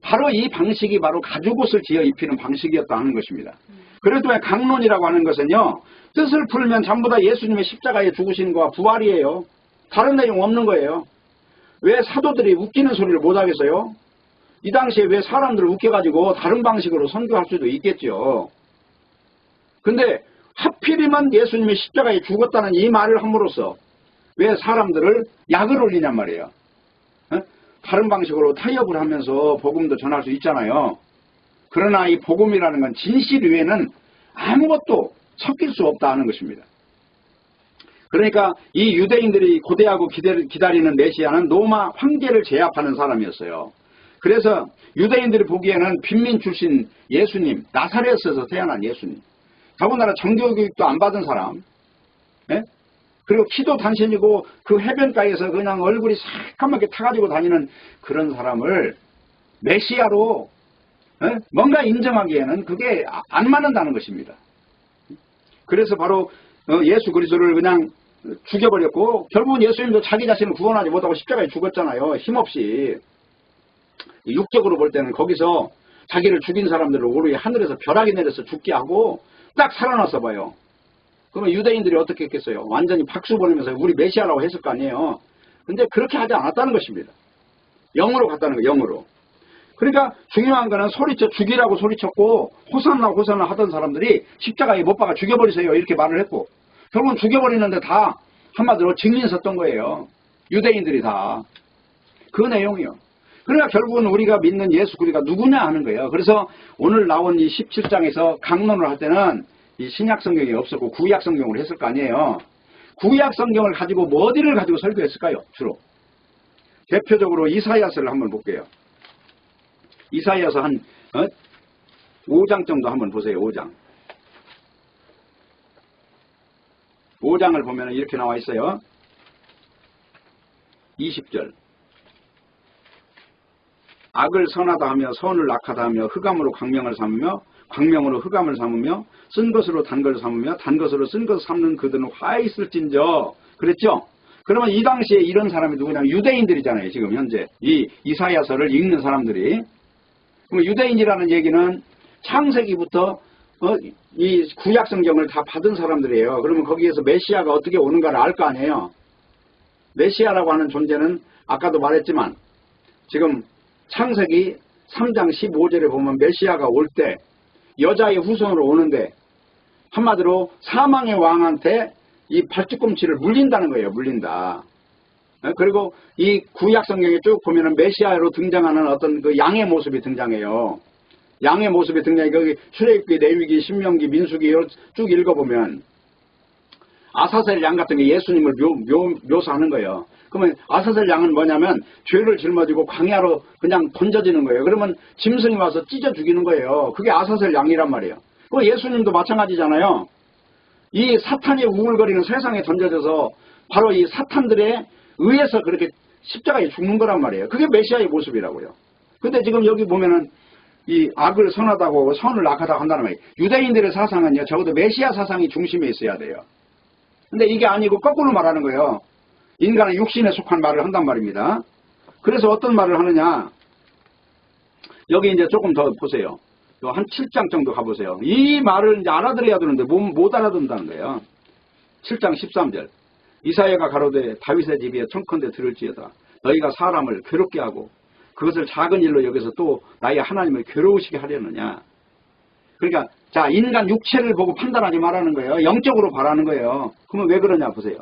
바로 이 방식이 바로 가죽옷을 지어 입히는 방식이었다 하는 것입니다. 그래도 강론이라고 하는 것은요. 뜻을 풀면 전부 다 예수님의 십자가에 죽으신 거와 부활이에요. 다른 내용 없는 거예요. 왜 사도들이 웃기는 소리를 못하겠어요? 이 당시에 왜 사람들을 웃겨가지고 다른 방식으로 선교할 수도 있겠죠. 근데 하필이면 예수님이 십자가에 죽었다는 이 말을 함으로써 왜 사람들을 약을 올리냔 말이에요. 다른 방식으로 타협을 하면서 복음도 전할 수 있잖아요. 그러나 이 복음이라는 건 진실 외에는 아무것도 섞일 수 없다는 것입니다. 그러니까 이 유대인들이 고대하고 기다리는 메시아는 로마 황제를 제압하는 사람이었어요. 그래서 유대인들이 보기에는 빈민 출신 예수님, 나사렛에서 태어난 예수님, 더군다나 정교육도 안 받은 사람, 그리고 키도 단신이고 그 해변가에서 그냥 얼굴이 새까맣게 타가지고 다니는 그런 사람을 메시아로 뭔가 인정하기에는 그게 안 맞는다는 것입니다. 그래서 바로 예수 그리스도를 그냥 죽여버렸고, 결국은 예수님도 자기 자신을 구원하지 못하고 십자가에 죽었잖아요. 힘없이. 육적으로 볼 때는 거기서 자기를 죽인 사람들을 오르게 하늘에서 벼락이 내려서 죽게 하고 딱 살아났어 봐요. 그러면 유대인들이 어떻게 했겠어요? 완전히 박수 보내면서 우리 메시아라고 했을 거 아니에요. 근데 그렇게 하지 않았다는 것입니다. 영으로 갔다는 거예요. 영으로. 그러니까 중요한 거는 소리쳐 죽이라고 소리쳤고 호산나 호산나 하던 사람들이 십자가에 못 박아 죽여버리세요 이렇게 말을 했고, 결국은 죽여버리는데 다 한마디로 증인 섰던 거예요. 유대인들이 다. 그 내용이요. 그러니까 결국은 우리가 믿는 예수 그리스도가 누구냐 하는 거예요. 그래서 오늘 나온 이 17장에서 강론을 할 때는 이 신약 성경이 없었고 구약 성경으로 했을 거 아니에요. 구약 성경을 가지고 뭐 어디를 가지고 설교했을까요? 주로. 대표적으로 이사야서를 한번 볼게요. 이사야서 한 5장 정도 한번 보세요. 5장. 5장을 보면 이렇게 나와 있어요. 20절. 악을 선하다 하며 선을 악하다 하며 흑암으로 광명을 삼으며 광명으로 흑암을 삼으며 쓴 것으로 단 것을 삼으며 단 것으로 쓴 것을 삼는 그들은 화 있을진저. 그랬죠? 그러면 이 당시에 이런 사람이 누구냐면 유대인들이잖아요. 지금 현재 이 이사야서를 읽는 사람들이. 그럼 유대인이라는 얘기는 창세기부터 이 구약 성경을 다 받은 사람들이에요. 그러면 거기에서 메시아가 어떻게 오는가를 알 거 아니에요. 메시아라고 하는 존재는 아까도 말했지만 지금 창세기 3장 15절에 보면 메시아가 올 때 여자의 후손으로 오는데 한마디로 사망의 왕한테 이 발뒤꿈치를 물린다는 거예요. 물린다. 그리고 이 구약 성경에 쭉 보면은 메시아로 등장하는 어떤 그 양의 모습이 등장해요. 양의 모습이 등장해. 거기 출애굽기, 레위기, 신명기, 민수기 쭉 읽어보면 아사셀 양 같은 게 예수님을 묘사하는 거예요. 그러면 아사셀 양은 뭐냐면 죄를 짊어지고 광야로 그냥 던져지는 거예요. 그러면 짐승이 와서 찢어 죽이는 거예요. 그게 아사셀 양이란 말이에요. 그 예수님도 마찬가지잖아요. 이 사탄이 우글거리는 세상에 던져져서 바로 이 사탄들에 의해서 그렇게 십자가에 죽는 거란 말이에요. 그게 메시아의 모습이라고요. 근데 지금 여기 보면은 이 악을 선하다고 하고 선을 악하다고 한다는 말이에요. 유대인들의 사상은요, 적어도 메시아 사상이 중심에 있어야 돼요. 근데 이게 아니고 거꾸로 말하는 거예요. 인간은 육신에 속한 말을 한단 말입니다. 그래서 어떤 말을 하느냐. 여기 이제 조금 더 보세요. 한 7장 정도 가보세요. 이 말을 이제 알아들어야 되는데 못 알아듣는다는 거예요. 7장 13절. 이사야가 가로되 다윗의 집에 청컨대 들을지어다. 너희가 사람을 괴롭게 하고 그것을 작은 일로 여기서 또 나의 하나님을 괴로우시게 하려느냐. 그러니까 자, 인간 육체를 보고 판단하지 말라는 거예요. 영적으로 바라는 거예요. 그러면 왜 그러냐 보세요.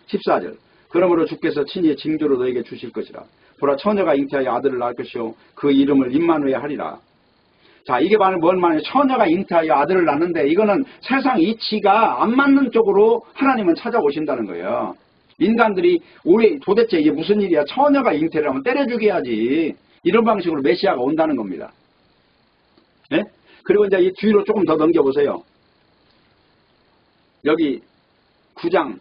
14절. 그러므로 주께서 친히 징조로 너에게 주실 것이라. 보라 처녀가 잉태하여 아들을 낳을 것이요 그 이름을 임마누엘 하리라. 자, 이게 뭔 말이에요. 처녀가 잉태하여 아들을 낳는데 이거는 세상 이치가 안 맞는 쪽으로 하나님은 찾아오신다는 거예요. 인간들이 도대체 이게 무슨 일이야. 처녀가 잉태를 하면 때려 죽여야지. 이런 방식으로 메시아가 온다는 겁니다. 네? 그리고 이제 이 뒤로 조금 더 넘겨보세요. 여기 9장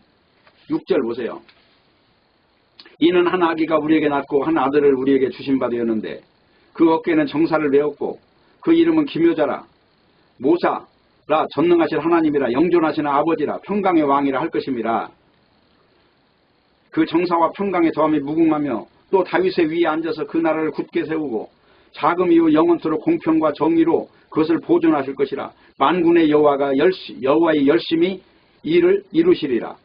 6절 보세요. 이는 한 아기가 우리에게 낳고 한 아들을 우리에게 주신 바 되었는데 그 어깨에는 정사를 메었고 그 이름은 기묘자라 모사라 전능하신 하나님이라 영존하시는 아버지라 평강의 왕이라 할 것임이라. 그 정사와 평강의 더함이 무궁하며 또 다윗의 위에 앉아서 그 나라를 굳게 세우고 자금 이후 영원토록 공평과 정의로 그것을 보존하실 것이라. 만군의 여호와의 열심히 일을 이루시리라.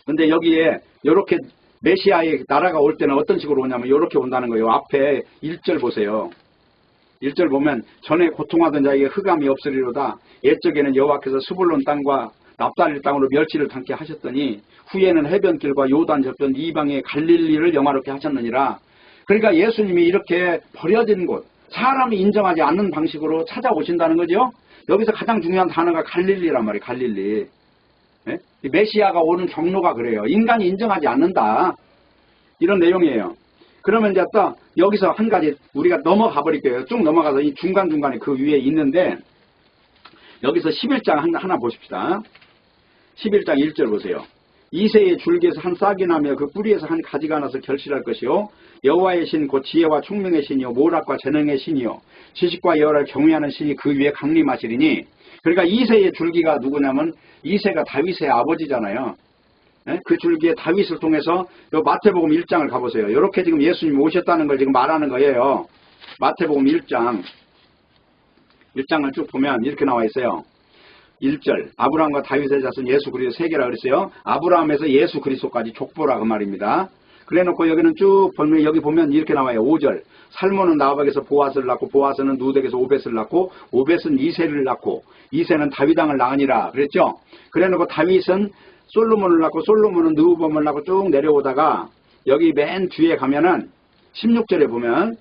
근데 여기에 이렇게 메시아의 나라가 올 때는 어떤 식으로 오냐면 이렇게 온다는 거예요. 앞에 1절 보세요. 1절 보면 전에 고통하던 자에게 흑암이 없으리로다. 옛적에는 여호와께서 스불론 땅과 납달리 땅으로 멸치를 담게 하셨더니 후에는 해변길과 요단 저편 이방의 갈릴리를 영화롭게 하셨느니라. 그러니까 예수님이 이렇게 버려진 곳, 사람이 인정하지 않는 방식으로 찾아오신다는 거죠. 여기서 가장 중요한 단어가 갈릴리란 말이에요. 갈릴리. 네? 메시아가 오는 경로가 그래요. 인간이 인정하지 않는다. 이런 내용이에요. 그러면 이제 또 여기서 한 가지 우리가 넘어가 버릴게요. 쭉 넘어가서 이 중간중간에 그 위에 있는데 여기서 11장 하나 보십시다. 11장 1절 보세요. 이새의 줄기에서 한 싹이 나며 그 뿌리에서 한 가지가 나서 결실할 것이요 여호와의 신 곧 지혜와 총명의 신이요 모락과 재능의 신이요 지식과 여호와를 경외하는 신이 그 위에 강림하시리니. 그러니까 이새의 줄기가 누구냐면 이새가 다윗의 아버지잖아요. 네? 그 줄기에 다윗을 통해서 마태복음 1장을 가보세요. 이렇게 지금 예수님이 오셨다는 걸 지금 말하는 거예요. 마태복음 1장을 쭉 보면 이렇게 나와 있어요. 1절 아브라함과 다윗의 자손 예수 그리스도 세계라 그랬어요. 아브라함에서 예수 그리스도까지 족보라 그 말입니다. 그래놓고 여기는 쭉 보면 여기 보면 이렇게 나와요. 5절 살몬은 나바박에서 보아스를 낳고 보아스는 누덱에서 오벳을 낳고 오벳은 이새를 낳고 이새는 다윗 왕을 낳으니라 그랬죠. 그래놓고 다윗은 솔로몬을 낳고 솔로몬은 느후봄을 낳고 쭉 내려오다가 여기 맨 뒤에 가면은 16절에 보면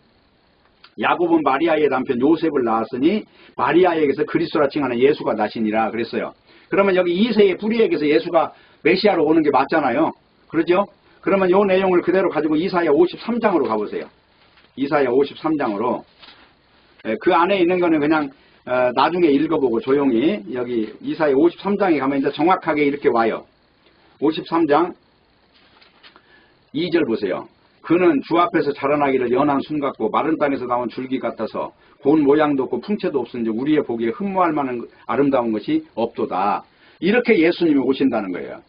야곱은 마리아의 남편 요셉을 낳았으니 마리아에게서 그리스도라 칭하는 예수가 나시니라 그랬어요. 그러면 여기 이새의 뿌리에게서 예수가 메시아로 오는 게 맞잖아요. 그러죠? 그러면 이 내용을 그대로 가지고 이사야 53장으로 가보세요. 이사야 53장으로 그 안에 있는 거는 그냥 나중에 읽어보고 조용히 여기 이사야 53장에 가면 이제 정확하게 이렇게 와요. 53장 2절 보세요. 그는 주 앞에서 자라나기를 연한 순 같고 마른 땅에서 나온 줄기 같아서 고운 모양도 없고 풍채도 없은지 우리의 보기에 흠모할 만한 아름다운 것이 없도다. 이렇게 예수님이 오신다는 거예요.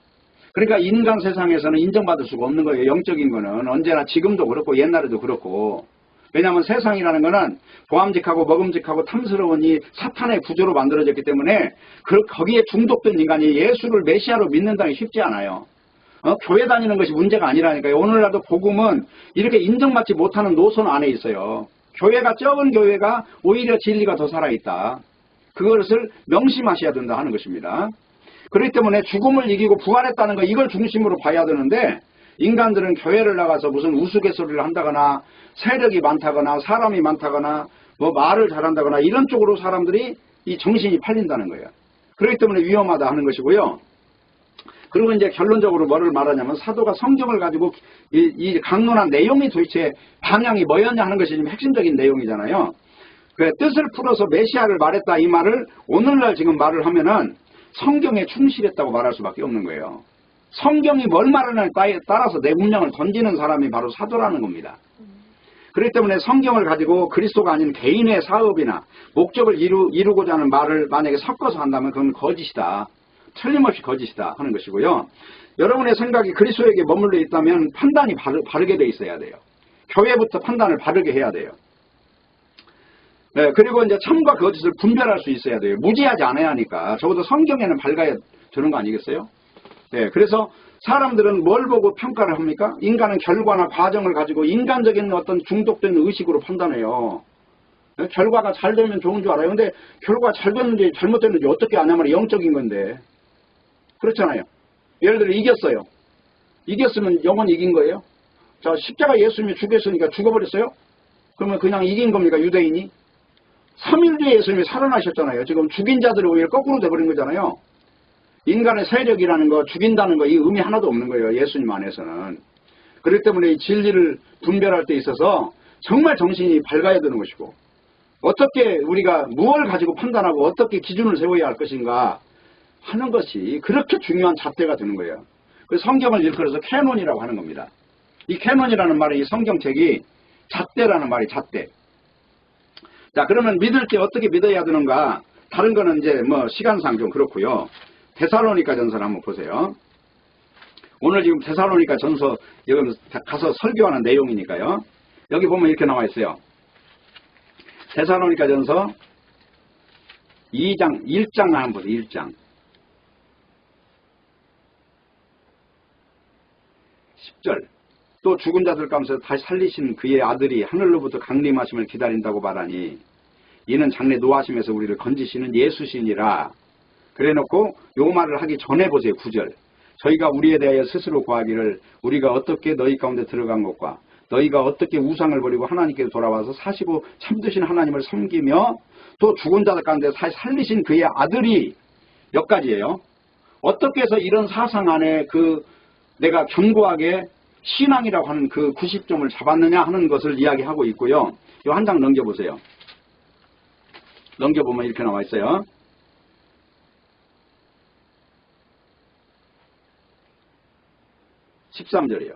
그러니까 인간 세상에서는 인정받을 수가 없는 거예요. 영적인 거는 언제나 지금도 그렇고 옛날에도 그렇고. 왜냐하면 세상이라는 거는 보암직하고 먹음직하고 탐스러운 이 사탄의 구조로 만들어졌기 때문에 거기에 중독된 인간이 예수를 메시아로 믿는다는 게 쉽지 않아요. 교회 다니는 것이 문제가 아니라니까요. 오늘날도 복음은 이렇게 인정받지 못하는 노선 안에 있어요. 교회가 적은 교회가 오히려 진리가 더 살아있다. 그것을 명심하셔야 된다 하는 것입니다. 그렇기 때문에 죽음을 이기고 부활했다는 거 이걸 중심으로 봐야 되는데 인간들은 교회를 나가서 무슨 우스갯소리를 한다거나 세력이 많다거나 사람이 많다거나 뭐 말을 잘한다거나 이런 쪽으로 사람들이 이 정신이 팔린다는 거예요. 그렇기 때문에 위험하다 하는 것이고요. 그리고 이제 결론적으로 뭐를 말하냐면 사도가 성경을 가지고 이 강론한 내용이 도대체 방향이 뭐였냐 하는 것이 지금 핵심적인 내용이잖아요. 그 뜻을 풀어서 메시아를 말했다 이 말을 오늘날 지금 말을 하면은 성경에 충실했다고 말할 수밖에 없는 거예요. 성경이 뭘 말하느냐에 따라서 내 문장을 던지는 사람이 바로 사도라는 겁니다. 그렇기 때문에 성경을 가지고 그리스도가 아닌 개인의 사업이나 목적을 이루고자 하는 말을 만약에 섞어서 한다면 그건 거짓이다. 틀림없이 거짓이다 하는 것이고요. 여러분의 생각이 그리스도에게 머물러 있다면 판단이 바르게 돼 있어야 돼요. 교회부터 판단을 바르게 해야 돼요. 네, 그리고 이제 참과 거짓을 분별할 수 있어야 돼요. 무지하지 않아야 하니까. 적어도 성경에는 밝아야 되는 거 아니겠어요? 네, 그래서 사람들은 뭘 보고 평가를 합니까? 인간은 결과나 과정을 가지고 인간적인 어떤 중독된 의식으로 판단해요. 네, 결과가 잘 되면 좋은 줄 알아요. 근데 결과가 잘 됐는지 잘못됐는지 어떻게 아냐면 영적인 건데. 그렇잖아요. 예를 들어 이겼어요. 이겼으면 영원히 이긴 거예요. 자, 십자가 예수님이 죽였으니까 죽어버렸어요? 그러면 그냥 이긴 겁니까? 유대인이? 3일 뒤에 예수님이 살아나셨잖아요. 지금 죽인 자들이 오히려 거꾸로 돼버린 거잖아요. 인간의 세력이라는 거, 죽인다는 거, 이 의미 하나도 없는 거예요. 예수님 안에서는. 그렇기 때문에 이 진리를 분별할 때 있어서 정말 정신이 밝아야 되는 것이고, 어떻게 우리가 무엇을 가지고 판단하고 어떻게 기준을 세워야 할 것인가 하는 것이 그렇게 중요한 잣대가 되는 거예요. 그 성경을 일컬어서 캐논이라고 하는 겁니다. 이 캐논이라는 말은 이 성경책이 잣대라는 말이 잣대. 자, 그러면 믿을 때 어떻게 믿어야 되는가? 다른 거는 이제 뭐 시간상 좀 그렇고요. 데살로니가 전서를 한번 보세요. 오늘 지금 데살로니가 전서 여기 가서 설교하는 내용이니까요. 여기 보면 이렇게 나와 있어요. 데살로니가 전서 2장, 1장 한번 보세요. 1장. 10절. 또 죽은 자들 가운데서 다시 살리신 그의 아들이 하늘로부터 강림하심을 기다린다고 말하니 이는 장래 노하심에서 우리를 건지시는 예수시니라. 그래놓고 요 말을 하기 전에 보세요. 9절. 저희가 우리에 대하여 스스로 고하기를 우리가 어떻게 너희 가운데 들어간 것과 너희가 어떻게 우상을 버리고 하나님께 돌아와서 사시고 참되신 하나님을 섬기며 또 죽은 자들 가운데 살리신 그의 아들이 여기까지예요. 어떻게 해서 이런 사상 안에 내가 견고하게 신앙이라고 하는 그 90점을 잡았느냐 하는 것을 이야기하고 있고요. 이 한 장 넘겨보세요. 넘겨보면 이렇게 나와 있어요. 13절이에요.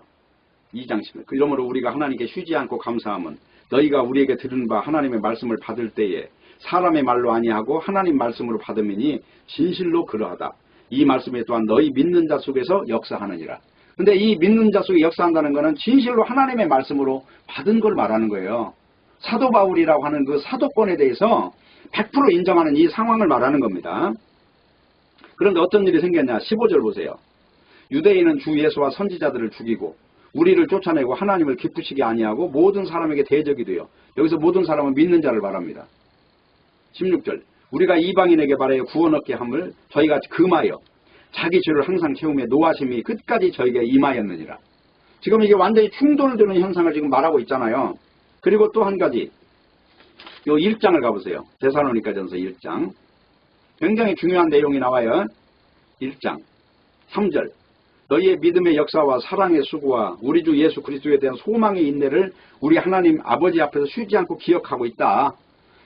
2장 10절. 그러므로 우리가 하나님께 쉬지 않고 감사함은 너희가 우리에게 들은 바 하나님의 말씀을 받을 때에 사람의 말로 아니하고 하나님 말씀으로 받음이니 진실로 그러하다. 이 말씀에 또한 너희 믿는 자 속에서 역사하느니라. 근데 이 믿는 자 속에 역사한다는 것은 진실로 하나님의 말씀으로 받은 걸 말하는 거예요. 사도 바울이라고 하는 그 사도권에 대해서 100% 인정하는 이 상황을 말하는 겁니다. 그런데 어떤 일이 생겼냐? 15절 보세요. 유대인은 주 예수와 선지자들을 죽이고 우리를 쫓아내고 하나님을 기쁘시게 아니하고 모든 사람에게 대적이 되어 여기서 모든 사람은 믿는 자를 말합니다. 16절. 우리가 이방인에게 바라여 구원 얻게 함을 저희가 금하여 자기 죄를 항상 채우며 노하심이 끝까지 저에게 임하였느니라. 지금 이게 완전히 충돌되는 현상을 지금 말하고 있잖아요. 그리고 또 한 가지. 요 1장을 가보세요. 데살로니가전서 1장. 굉장히 중요한 내용이 나와요. 1장 3절. 너희의 믿음의 역사와 사랑의 수고와 우리 주 예수 그리스도에 대한 소망의 인내를 우리 하나님 아버지 앞에서 쉬지 않고 기억하고 있다.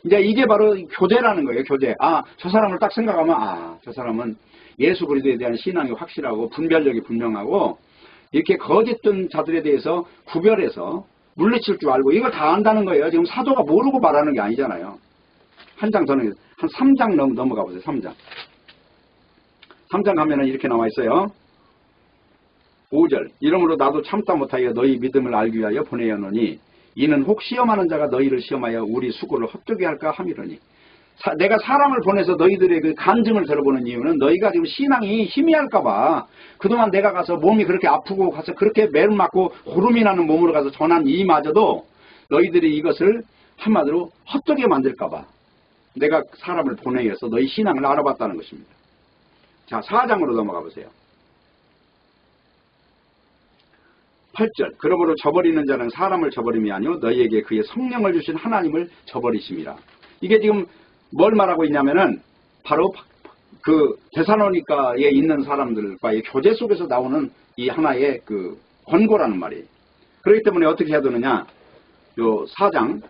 이제 이게 바로 교제라는 거예요. 교제. 저 사람을 딱 생각하면 저 사람은 예수 그리스도에 대한 신앙이 확실하고 분별력이 분명하고 이렇게 거짓된 자들에 대해서 구별해서 물리칠 줄 알고 이걸 다 안다는 거예요. 지금 사도가 모르고 말하는 게 아니잖아요. 한 장 더는 한 3장 넘어가 보세요. 3장. 3장 가면은 이렇게 나와 있어요. 5절. 이러므로 나도 참다 못하여 너희 믿음을 알기 위하여 보내었노니 이는 혹 시험하는 자가 너희를 시험하여 우리 수고를 헛되게 할까 함이러니. 내가 사람을 보내서 너희들의 그 간증을 들어보는 이유는 너희가 지금 신앙이 희미할까 봐. 그동안 내가 가서 몸이 그렇게 아프고 가서 그렇게 매를 맞고 고름이 나는 몸으로 가서 전한 이마저도 너희들이 이것을 한마디로 헛되게 만들까 봐. 내가 사람을 보내서 너희 신앙을 알아봤다는 것입니다. 자, 4장으로 넘어가 보세요. 8절. 그러므로 저버리는 자는 사람을 저버림이 아니오 너희에게 그의 성령을 주신 하나님을 저버리심이라. 이게 지금 뭘 말하고 있냐면은 바로 그 데살로니가에 있는 사람들과의 교제 속에서 나오는 이 하나의 그 권고라는 말이에요. 그렇기 때문에 어떻게 해야 되느냐? 요 4장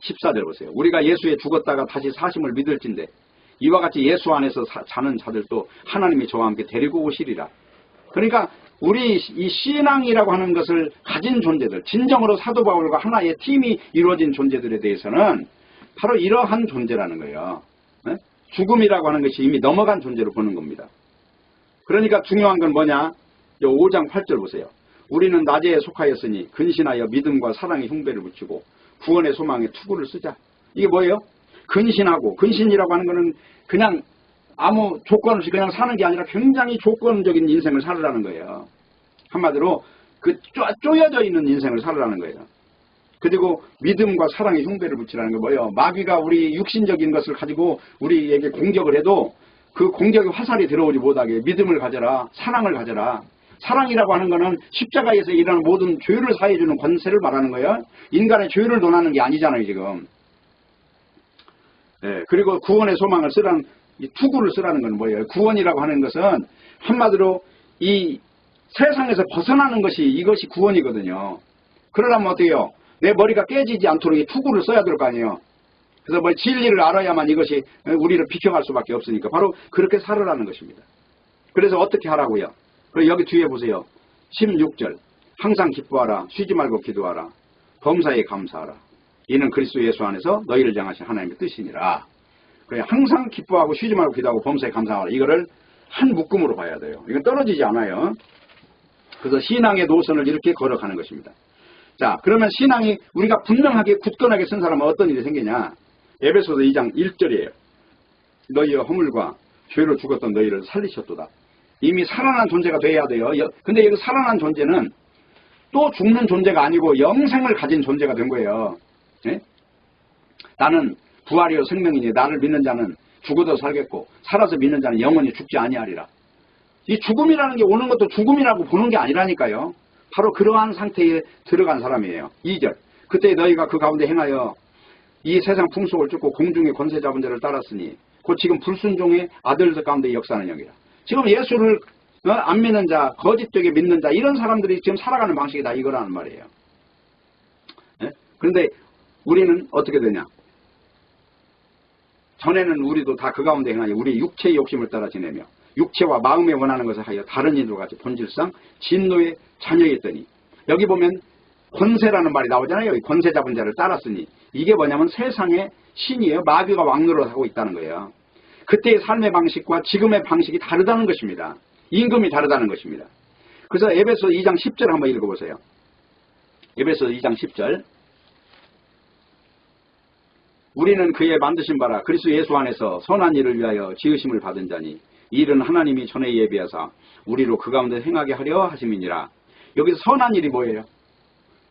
14절 보세요. 우리가 예수에 죽었다가 다시 사심을 믿을진대 이와 같이 예수 안에서 자는 자들도 하나님이 저와 함께 데리고 오시리라. 그러니까 우리 이 신앙이라고 하는 것을 가진 존재들, 진정으로 사도 바울과 하나의 팀이 이루어진 존재들에 대해서는 바로 이러한 존재라는 거예요. 네? 죽음이라고 하는 것이 이미 넘어간 존재로 보는 겁니다. 그러니까 중요한 건 뭐냐? 5장 8절 보세요. 우리는 낮에 속하였으니 근신하여 믿음과 사랑의 흉배를 붙이고 구원의 소망에 투구를 쓰자. 이게 뭐예요? 근신하고, 근신이라고 하는 거는 그냥 아무 조건 없이 그냥 사는 게 아니라 굉장히 조건적인 인생을 살으라는 거예요. 한마디로 그 쪼여져 있는 인생을 살으라는 거예요. 그리고 믿음과 사랑의 흉배를 붙이라는 게 뭐예요? 마귀가 우리 육신적인 것을 가지고 우리에게 공격을 해도 그 공격의 화살이 들어오지 못하게 믿음을 가져라, 사랑을 가져라. 사랑이라고 하는 거는 십자가에서 일어나는 모든 죄를 사해주는 권세를 말하는 거예요. 인간의 죄를 논하는 게 아니잖아요, 지금. 네, 그리고 구원의 소망을 쓰라는, 이 투구를 쓰라는 건 뭐예요? 구원이라고 하는 것은 한마디로 이 세상에서 벗어나는 것이 이것이 구원이거든요. 그러려면 어떻게 해요? 내 머리가 깨지지 않도록 이 투구를 써야 될 거 아니에요. 그래서 뭐 진리를 알아야만 이것이 우리를 비켜갈 수밖에 없으니까 바로 그렇게 살으라는 것입니다. 그래서 어떻게 하라고요? 그리고 여기 뒤에 보세요. 16절. 항상 기뻐하라. 쉬지 말고 기도하라. 범사에 감사하라. 이는 그리스도 예수 안에서 너희를 향하신 하나님의 뜻이니라. 그냥 항상 기뻐하고 쉬지 말고 기도하고 범사에 감사하라. 이거를 한 묶음으로 봐야 돼요. 이건 떨어지지 않아요. 그래서 신앙의 노선을 이렇게 걸어가는 것입니다. 자, 그러면 신앙이 우리가 분명하게 굳건하게 쓴 사람은 어떤 일이 생기냐? 에베소서 2장 1절이에요. 너희의 허물과 죄로 죽었던 너희를 살리셨도다. 이미 살아난 존재가 돼야 돼요. 근데 여기 살아난 존재는 또 죽는 존재가 아니고 영생을 가진 존재가 된 거예요. 네? 나는 부활이요 생명이니 나를 믿는 자는 죽어도 살겠고 살아서 믿는 자는 영원히 죽지 아니하리라. 이 죽음이라는 게 오는 것도 죽음이라고 보는 게 아니라니까요. 바로 그러한 상태에 들어간 사람이에요. 2절. 그때 너희가 그 가운데 행하여 이 세상 풍속을 쫓고 공중의 권세 잡은 자를 따랐으니 곧 지금 불순종의 아들들 가운데 역사하는 영이라. 지금 예수를 안 믿는 자, 거짓되게 믿는 자 이런 사람들이 지금 살아가는 방식이 다 이거라는 말이에요. 네? 그런데 우리는 어떻게 되냐? 전에는 우리도 다 그 가운데 행하여 우리 육체의 욕심을 따라 지내며 육체와 마음에 원하는 것을 하여 다른 이들과 같이 본질상 진노의 자녀였더니 여기 보면 권세라는 말이 나오잖아요. 권세 잡은 자를 따랐으니 이게 뭐냐면 세상의 신이에요. 마귀가 왕노릇 하고 있다는 거예요. 그때의 삶의 방식과 지금의 방식이 다르다는 것입니다. 임금이 다르다는 것입니다. 그래서 에베소 2장 10절 한번 읽어보세요. 에베소 2장 10절. 우리는 그의 만드신 바라 그리스도 예수 안에서 선한 일을 위하여 지으심을 받은 자니 이 일은 하나님이 전에 예비하사 우리로 그 가운데 행하게 하려 하심이니라. 여기서 선한 일이 뭐예요?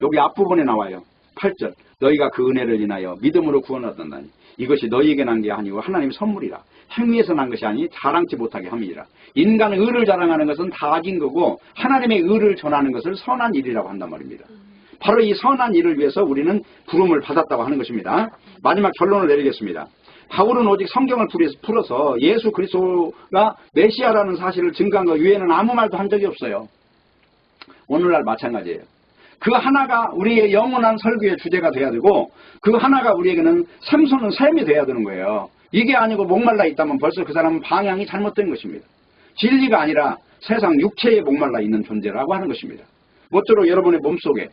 여기 앞부분에 나와요. 8절. 너희가 그 은혜를 인하여 믿음으로 구원하던다니 이것이 너희에게 난 게 아니고 하나님 선물이라. 행위에서 난 것이 아니 자랑치 못하게 함이니라. 인간의 의를 자랑하는 것은 다 악인 거고 하나님의 의를 전하는 것을 선한 일이라고 한단 말입니다. 바로 이 선한 일을 위해서 우리는 부름을 받았다고 하는 것입니다. 마지막 결론을 내리겠습니다. 바울은 오직 성경을 풀어서 예수 그리스도가 메시아라는 사실을 증거한 것 외에는 아무 말도 한 적이 없어요. 오늘날 마찬가지예요. 그 하나가 우리의 영원한 설교의 주제가 돼야 되고 그 하나가 우리에게는 샘솟는 샘이 돼야 되는 거예요. 이게 아니고 목말라 있다면 벌써 그 사람은 방향이 잘못된 것입니다. 진리가 아니라 세상 육체에 목말라 있는 존재라고 하는 것입니다. 모쪼록 여러분의 몸속에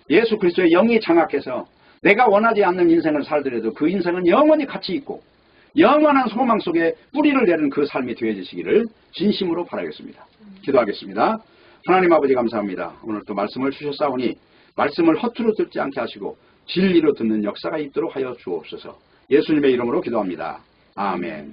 예수 그리스도의 영이 장악해서 내가 원하지 않는 인생을 살더라도 그 인생은 영원히 가치 있고 영원한 소망 속에 뿌리를 내는 그 삶이 되어지시기를 진심으로 바라겠습니다. 기도하겠습니다. 하나님 아버지 감사합니다. 오늘 또 말씀을 주셨사오니 말씀을 허투루 듣지 않게 하시고 진리로 듣는 역사가 있도록 하여 주옵소서. 예수님의 이름으로 기도합니다. 아멘.